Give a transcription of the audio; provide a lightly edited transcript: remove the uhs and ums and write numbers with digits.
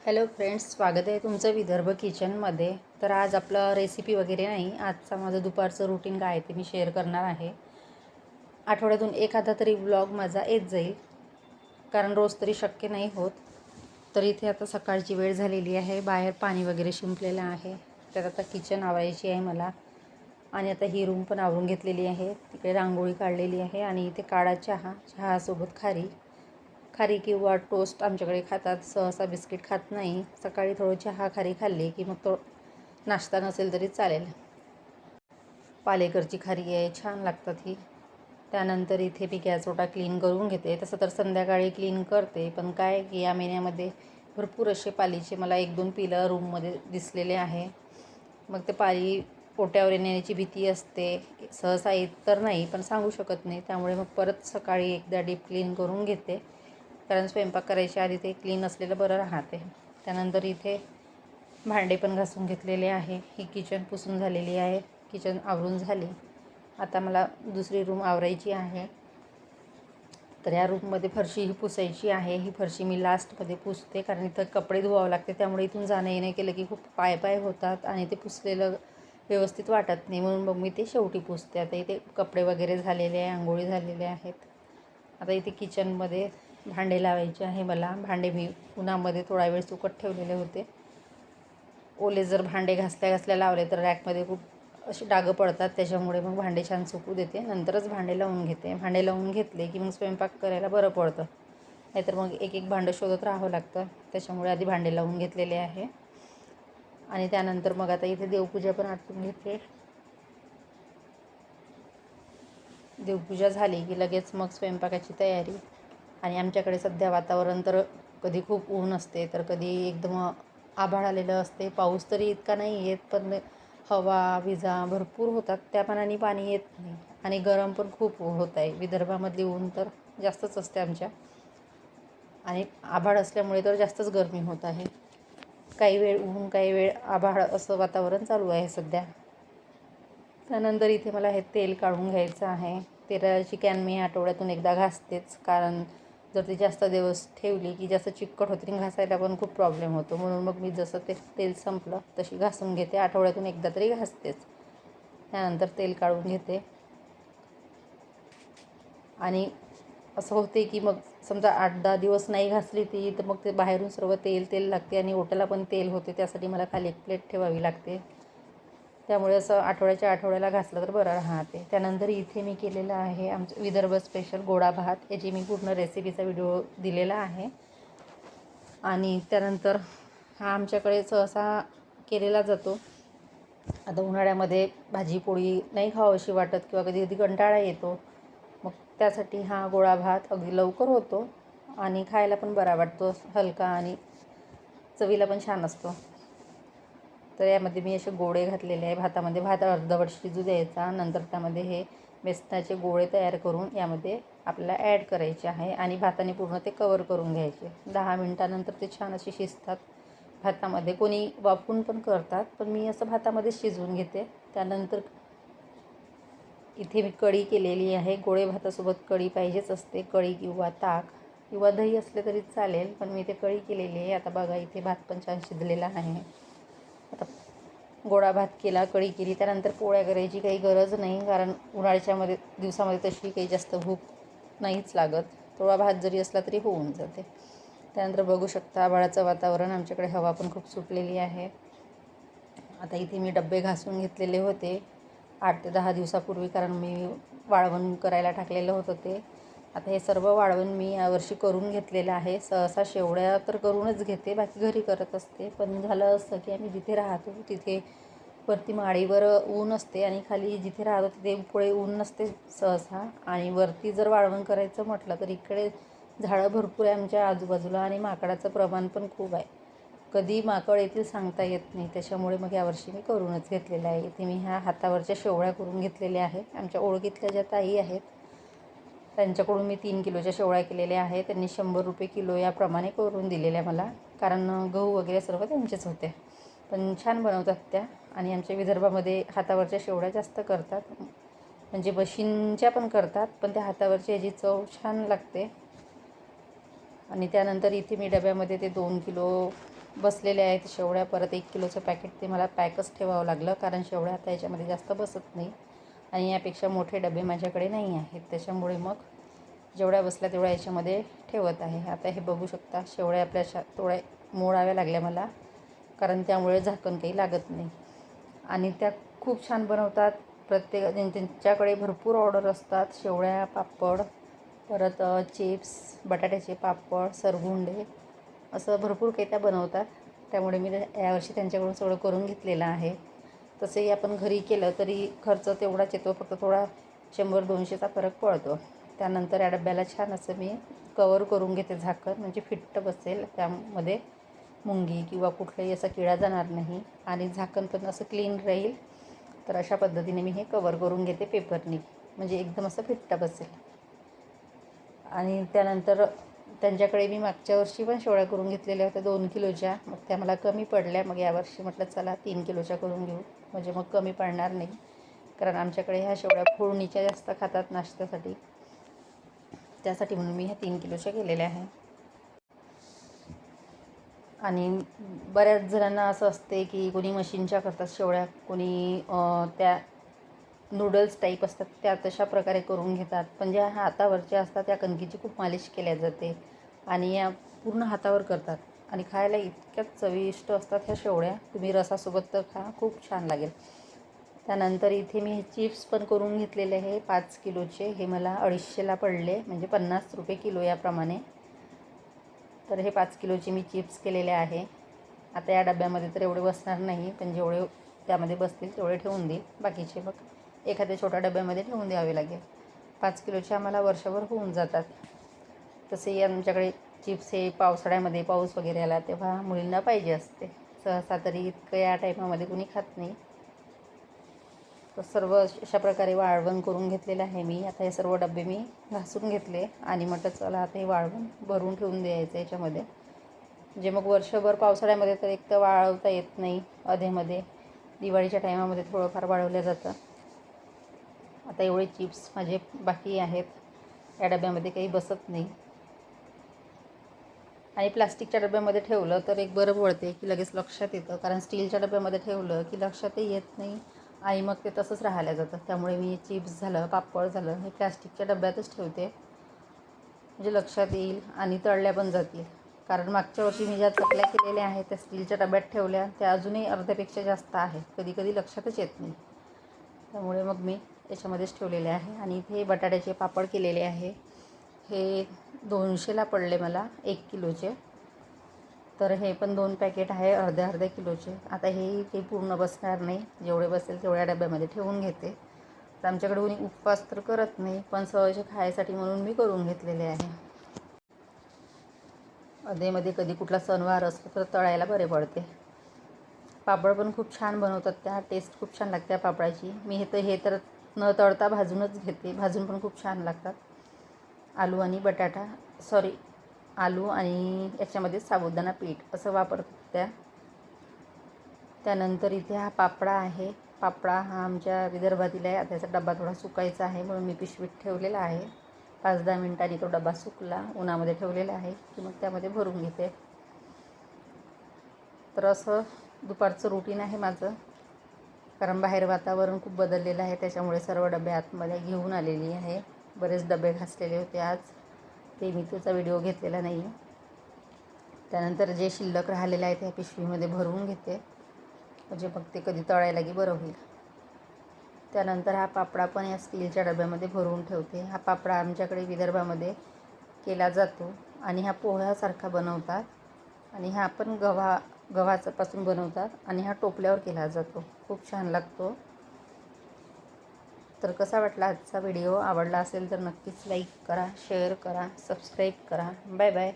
Hello friends, स्वागत आहे तुमचं विदर्भ किचनमध्ये. तर आज आपलं रेसिपी वगैरे नाही, आजचा माझं दुपारचं रुटीन काय आहे ते मी शेअर करणार आहे. आठवड्यातून एखादा तरी व्लॉग माझा येत जाईल, कारण रोज तरी शक्य नाही होत. तर इथे आता सकाळची वेळ झालेली आहे, बाहेर पाणी वगैरे शिंपलेलं आहे. त्यात आता किचन आवरायची आहे मला. आणि आता ही रूम पण आवरून घेतलेली आहे. तिकडे रांगोळी काढलेली आहे आणि इथे काळा चहासोबत खारी किंवा टोस्ट आमच्याकडे खातात. सहसा बिस्किट खात नाही. सकाळी थोडं चहा खारी खाल्ली की मग तो नाश्ता नसेल तरी चालेल. पालेकरची खारी आहे, छान लागतात ही. त्यानंतर इथे मी गॅस ओटा क्लीन करून घेते. तसं तर संध्याकाळी क्लीन करते, पण काय की या महिन्यामध्ये भरपूर असे पालीचे मला 1-2 पिलं रूममध्ये दिसलेले आहे. मग ते पाली पोट्यावर येण्याची भीती असते. सहसा येत तर नाही, पण सांगू शकत नाही. त्यामुळे मग परत सकाळी एकदा डीप क्लीन करून घेते, कारण स्वयंपाक करायच्या आधी ते क्लीन असलेलं बरं राहते. त्यानंतर इथे भांडे पण घासून घेतलेले आहे. ही किचन पुसून झालेली आहे, किचन आवरून झाली. आता मला दुसरी रूम आवरायची आहे. तर या रूममध्ये फरशी ही पुसायची आहे. ही फरशी मी लास्टमध्ये पुसते, कारण इथं कपडे धुवावं लागते. त्यामुळे इथून जाणं येणं केलं की खूप पाय होतात आणि ते पुसलेलं व्यवस्थित वाटत नाही, म्हणून मग मी ते शेवटी पुसते. आता इथे कपडे वगैरे झालेले आहे, आंघोळी झालेले आहेत. आता इथे किचनमध्ये भांडे लावायचे आहे मला. भांडे मी उन्हामध्ये थोडा वेळ सुकत ठेवलेले होते. ओले जर भांडे घासल्या लावले तर रॅकमध्ये खूप अशी डागं पडतात. त्याच्यामुळे मग भांडे छान सुकू देते, नंतरच भांडे लावून घेते. भांडे लावून घेतले की मग स्वयंपाक करायला बरं पडतं, नाहीतर मग एक भांडं शोधत राहावं लागतं. त्याच्यामुळे आधी भांडे लावून घेतलेले आहे. आणि त्यानंतर मग आता इथे देवपूजा पण आटपून घेते. देवपूजा झाली की लगेच मग स्वयंपाकाची तयारी. आणि आमच्याकडे सध्या वातावरण तर कधी खूप ऊन असते, तर कधी एकदम आभाळ आलेलं असते. पाऊस तरी इतका नाही येत, पण हवा विजा भरपूर होतात. त्या मानाने पाणी येत नाही. आणि गरम पण खूप होत आहे. विदर्भामधली ऊन तर जास्तच असते आमच्या. आणि आभाळ असल्यामुळे तर जास्तच गरमी होत आहे. काही वेळ ऊन, काही वेळ आभाळ असं वातावरण चालू आहे सध्या. त्यानंतर इथे मला हे तेल काढून घ्यायचं आहे. तेलाची कॅन मी आठवड्यातून एकदा घासतेच, कारण जर ती जास्त दिवस ठेवली की जास्त चिकट होते आणि घासायला पण खूप प्रॉब्लेम होतो. म्हणून मग मी जसं ते तेल संपलं तशी घासून घेते. आठवड्यातून एकदा तरी घासतेच. त्यानंतर तेल काढून घेते. आणि असं होते की मग समजा 8-10 दिवस नाही घासली ती, तर मग ते बाहेरून सर्व तेल लागते आणि ओट्याला पण तेल होते. त्यासाठी मला खाली एक प्लेट ठेवावी लागते. त्यामुळे असं आठवड्याला घासलं तर बरं राहते. त्यानंतर इथे मी केलेलं आहे आमचं विदर्भ स्पेशल गोडा भात. याची मी पूर्ण रेसिपीचा व्हिडिओ दिलेला आहे. आणि त्यानंतर हा आमच्याकडे सहसा केलेला जातो. आता उन्हाळ्यामध्ये भाजी पोळी नाही खावीशी वाटत किंवा कधी कधी कंटाळा येतो, मग त्यासाठी हा गोळा भात अगदी लवकर होतो आणि खायला पण बरा वाटतो, हलका आणि चवीला पण छान असतो. तर यामध्ये मी असे गोळे घातलेले आहे भातामध्ये. भात अर्धवट शिजू द्यायचा, नंतर त्यामध्ये हे बेसनाचे गोळे तयार करून यामध्ये आपल्याला ॲड करायचे आहे आणि भाताने पूर्ण ते कवर करून घ्यायचे. 10 मिनटानंतर ते छान असे शिजतात भातामध्ये. कोणी वाफवून पण करतात, पण मी असं भातामध्ये शिजवून घेते. त्यानंतर इथे मी कढी केलेली आहे. गोळे भातासोबत कढी पाहिजेच असते. कढी किंवा ताक किंवा दही असले तरी चालेल, पण मी ते कढी केलेली आहे. आता बघा इथे भात पण छान शिजलेला आहे. आता गोडा भात केला, कढी केली, त्यानंतर पोळ्या करायची काही गरज नाही, कारण उन्हाळ्याच्या दिवसामध्ये तशी काही जास्त भूक नाहीच लागत. थोडा भात जरी असला तरी होऊन जाते. त्यानंतर बघू शकता आभाळाचं वातावरण, आमच्याकडे हवा पण खूप सुटलेली आहे. आता इथे मी डबे घासून घेतलेले होते 8 ते 10 दिवसापूर्वी, कारण मी वाळवण करायला टाकलेलं होतं ते. आता हे सर्व वाळवण मी यावर्षी करून घेतलेलं आहे. सहसा शेवड्या तर करूनच घेते, बाकी घरी करत असते. पण झालं असं की आम्ही जिथे राहतो तिथे वरती माडीवर ऊन असते आणि खाली जिथे राहतो तिथे पुढे ऊन नसते सहसा. आणि वरती जर वाळवण करायचं म्हटलं तर इकडे झाडं भरपूर आहे आमच्या आजूबाजूला आणि माकडाचं प्रमाण पण खूप आहे. कधी माकड येतील सांगता येत नाही. त्याच्यामुळे मग यावर्षी मी करूनच घेतलेलं आहे. इथे मी ह्या हातावरच्या शेवळ्या करून घेतलेल्या आहेत. आमच्या ओळखीतल्या ज्या ताई आहेत त्यांच्याकडून मी 3 किलोच्या शेवळ्या केलेल्या आहेत. त्यांनी 100 रुपये किलो याप्रमाणे करून दिलेल्या मला, कारण गहू वगैरे सर्व त्यांचेच होते. पण छान बनवतात त्या. आणि आमच्या विदर्भामध्ये हातावरच्या शेवळ्या जास्त करतात, म्हणजे मशीनच्या पण करतात, पण त्या हातावरची याची चव छान लागते. आणि त्यानंतर इथे मी डब्यामध्ये ते 2 किलो बसलेल्या आहेत शेवळ्या. परत 1 किलोचं पॅकेट ते मला पॅकच ठेवावं लागलं, कारण शेवळ्या आता याच्यामध्ये जास्त बसत नाही आणि यापेक्षा मोठे डबे माझ्याकडे नाही आहेत. त्याच्यामुळे मग जेवढ्या बसल्या तेवढ्या याच्यामध्ये ठेवत आहे. आता हे बघू शकता, शेवळ्या आपल्या थोड्या मोडाव्या लागल्या मला, कारण त्यामुळे झाकण काही लागत नाही. आणि त्या खूप छान बनवतात. त्यांच्याकडे भरपूर ऑर्डर असतात. शेवळ्या, पापड, परत चिप्स, बटाट्याचे पापड, सरगुंडे, असं भरपूर काही त्या बनवतात. त्यामुळे मी यावर्षी त्यांच्याकडून सगळं करून घेतलेलं आहे. तसंही आपण घरी केलं तरी खर्च तेवढाच येतो, फक्त थोडा 100-200चा फरक पडतो. त्यानंतर या डब्याला छान असं मी कवर करून घेते झाकण, म्हणजे फिट्ट बसेल, त्यामध्ये मुंगी किंवा कुठलाही असा किडा जाणार नाही आणि झाकण पण असं क्लीन राहील. तर अशा पद्धतीने मी हे कवर करून घेते पेपरनी, म्हणजे एकदम असं फिट्ट बसेल. आणि त्यानंतर त्यांच्याकडे मी मागच्या वर्षी पण शेवळ्या करून घेतलेल्या होत्या 2 किलोच्या. मग त्या मला कमी पडल्या. मग यावर्षी म्हटलं चला 3 किलोच्या करून घेऊ, म्हणजे मग कमी पडणार नाही. कारण आमच्याकडे ह्या शेवळ्या फोडणीच्या जास्त खातात नाश्त्यासाठी, त्यासाठी म्हणून मी ह्या 3 किलोच्या केलेल्या आहे. आणि बऱ्याच जणांना असं असते की कोणी मशीनच्या करतात शेवळ्या, कोणी त्या नूडल्स टाईप असतात त्या तशा प्रकारे करून घेतात. पण ज्या हातावरच्या असतात त्या कणकीची खूप मालिश केल्या जाते आणि या पूर्ण हातावर करतात आणि खायला इतक्या चविष्ट असतात ह्या शेवळ्या. तुम्ही रसासोबत तर खा, खूप छान लागेल. त्यानंतर इथे मी हे चिप्स पण करून घेतलेले आहे 5 किलोचे. हे मला 250ला पडले, म्हणजे 50 रुपये किलो याप्रमाणे. तर हे 5 किलोचे मी चिप्स केलेले आहे. आता या डब्यामध्ये तर एवढे बसणार नाही, पण जेवढे त्यामध्ये बसतील तेवढे ठेवून देईल. बाकीचे मग एखाद्या छोट्या डब्यामध्ये ठेवून द्यावे लागेल. 5 किलोचे आम्हाला वर्षभर होऊन जातात. तसेही आमच्याकडे चिप्स हे पावसाळ्यामध्ये पाऊस वगैरे आला तेव्हा मुलींना पाहिजे असते. सहसा तरी इतकं या टाईमामध्ये कोणी खात नाही. तर सर्व अशा प्रकारे वाळवण करून घेतलेलं आहे मी. आता हे सर्व डबे मी घासून घेतले आणि म्हटलं चला आता हे वाळवण भरून ठेवून द्यायचं याच्यामध्ये. म्हणजे मग वर्षभर पावसाळ्यामध्ये तर एक तर वाळवता येत नाही, अधेमध्ये दिवाळीच्या टायमामध्ये थोडंफार वाळवलं जातं. आता एवढे चिप्स माझे बाकी आहेत, या डब्यामध्ये काही बसत नाही. आणि प्लास्टिकच्या डब्यामध्ये ठेवलं तर एक बरं पडते की लगेच लक्षात येतं, कारण स्टीलच्या डब्यामध्ये ठेवलं की लक्षातही येत नाही आणि मग ते तसंच राहायला जातं. त्यामुळे मी चिप्स झालं, पापड झालं, हे प्लास्टिकच्या डब्यातच ठेवते, म्हणजे लक्षात येईल आणि तळल्या पण जातील. कारण मागच्या वर्षी मी ज्या चकल्या केलेल्या आहेत त्या स्टीलच्या डब्यात ठेवल्या, त्या अजूनही अर्ध्यापेक्षा जास्त आहेत, कधी कधी लक्षातच येत नाही. त्यामुळे मग मी याच्यामध्येच ठेवलेले आहे. आणि इथे बटाट्याचे पापड केलेले आहे. हे 200ला पडले मला 1 किलोचे. तर हे पण 2 पॅकेट आहे अर्ध्या किलोचे. आता हे काही पूर्ण बसणार नाही, जेवढे बसेल तेवढ्या डब्यामध्ये ठेवून घेते. तर आमच्याकडे कोणी उपवास तर करत नाही, पण सहज खायसाठी म्हणून मी करून घेतलेले आहे. अधेमध्ये कधी कुठला सणवार असतो तर तळायला बरे पडते. पापड पण खूप छान बनवतात त्या, टेस्ट खूप छान लागते पापडाची. मी हे तर न तळता भाजूनच घेते, भाजून पण खूप छान लागतात. आलू आणि बटाटा, सॉरी, आलू आणि याच्यामध्ये साबुदाणा पीठ असं वापरतात त्या. त्यानंतर इथे हा पापडा आहे. पापडा हा आमच्या विदर्भातील आहे. आता याचा डबा थोडा सुकायचा आहे म्हणून मी पिशवीत ठेवलेला आहे. 5-10 मिनिटांनी तो डबा सुकला, उन्हामध्ये ठेवलेला आहे की मग त्यामध्ये भरून घेते. तर असं दुपारचं रुटीन आहे माझं, कारण बाहेर वातावरण खूप बदललेलं आहे, त्याच्यामुळे सर्व डबे आतमध्ये घेऊन आलेली आहे. बरेच डबे घासलेले होते आज, ते मी त्याचा व्हिडिओ घेतलेला नाही. त्यानंतर जे शिल्लक राहिलेलं आहे त्या पिशवीमध्ये भरून घेते, म्हणजे मग ते कधी तळायला की बरं होईल. त्यानंतर हा पापडा पण या स्टीलच्या डब्यामध्ये भरून ठेवते. हा पापडा आमच्याकडे विदर्भामध्ये केला जातो आणि हा पोह्यासारखा बनवतात आणि हा पण गव्हापासून बनवतात आणि हा टोपल्यावर केला जातो, खूप छान लागतो. तर कसा वाटला आजचा व्हिडिओ? आवडला असेल तर नक्कीच लाईक करा, शेअर करा, सबस्क्राईब करा. Bye bye.